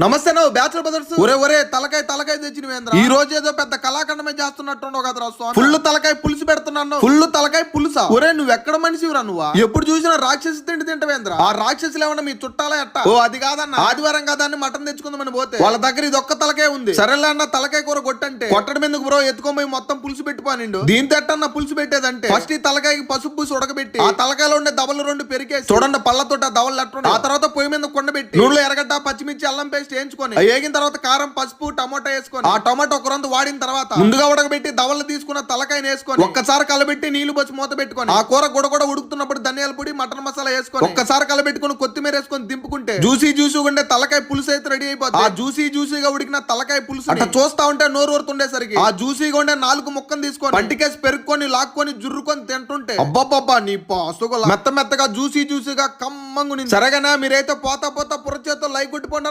నమస్తే నువ్వు bachelor brothers. ఒరే తలకాయ తెచ్చినవేంద్ర. ఈ రోజు ఏదో పెద్ద కళాఖండమే చేస్తున్నట్టు కదరా. ఫుల్ తలకాయ పులుసు పెడుతున్నాను. ఫుల్ తలకాయ పులుసా? ఒరే నువ్వు ఎక్కడ మనిషిరా నువ్వు? ఎప్పుడు చూసినా రాక్షసి తింటవేంద్ర. ఆ రాక్షసులు ఏమన్నా మీ చుట్టాలా ఎట్ట? ఓ అది కాదన్న, ఆదివారం కదా అని మటన్ తెచ్చుకుందామని పోతే వాళ్ళ దగ్గర ఇది ఒక్క తలకాయ ఉంది. సరేలే అన్న తలకాయ కూర కొట్టంటే కొట్టడం ఎందుకు బ్రో, ఎత్తుకోపోయి మొత్తం పులుసు పెట్టిపోనిండు. దీంతో ఎట్టన్న పులుసు పెట్టేదంటే ఫస్ట్ ఈ తలకాయకి పసుపు పూసి ఉడకబెట్టి ఆ తలకాయలో ఉండే దవలు రెండు పెరికేసి చూడండి పళ్ళతోటి ఆ దవలు ఎట్టు. ఆ తర్వాత పొయ్యి మీద కొండబెట్టి నూనెలో ఎరగడ్డ పచ్చిమిర్చి అల్లం పేస్ట్ వేయించుకొని వేగిన తర్వాత కారం పసుపు టమోటా వేసుకొని ఆ టమాటో ఒక రొంత వాడిన తర్వాత ముందుగా ఉడకబెట్టి దవలు తీసుకున్న తలకాయని వేసుకొని ఒక్కసారి కలబెట్టి నీళ్లు పోసి మూత పెట్టుకొని ఆ కూర కూడా ఉడుకుతున్నప్పుడు ధనియాల పొడి మటన్ మసాలా వేసుకొని ఒక్కసారి కలబెట్టుకుని కొత్తిమీర వేసుకొని దింపుకుంటే జ్యూసీ ఉండే తలకాయ పులుసు అయితే రెడీ అయిపోతుంది. ఆ జ్యూసీగా ఉడికిన తలకాయ పులుసు అట్లా చూస్తా ఉంటే నోరు ఊరుతుండేసరికి ఆ జ్యూసీగా ఉండే 4 ముక్కలు తీసుకొని పంటికేసి పెరుక్కొని లాక్కొని జుర్రుకొని తింటుంటే అబ్బబ్బబ్బా నీ పాసుగల మెత్తగా జ్యూసీగా కమ్మంగుని. సరేగానా మీరైతే పోతా పుర చేతో లైక్ కొట్టిపోండి.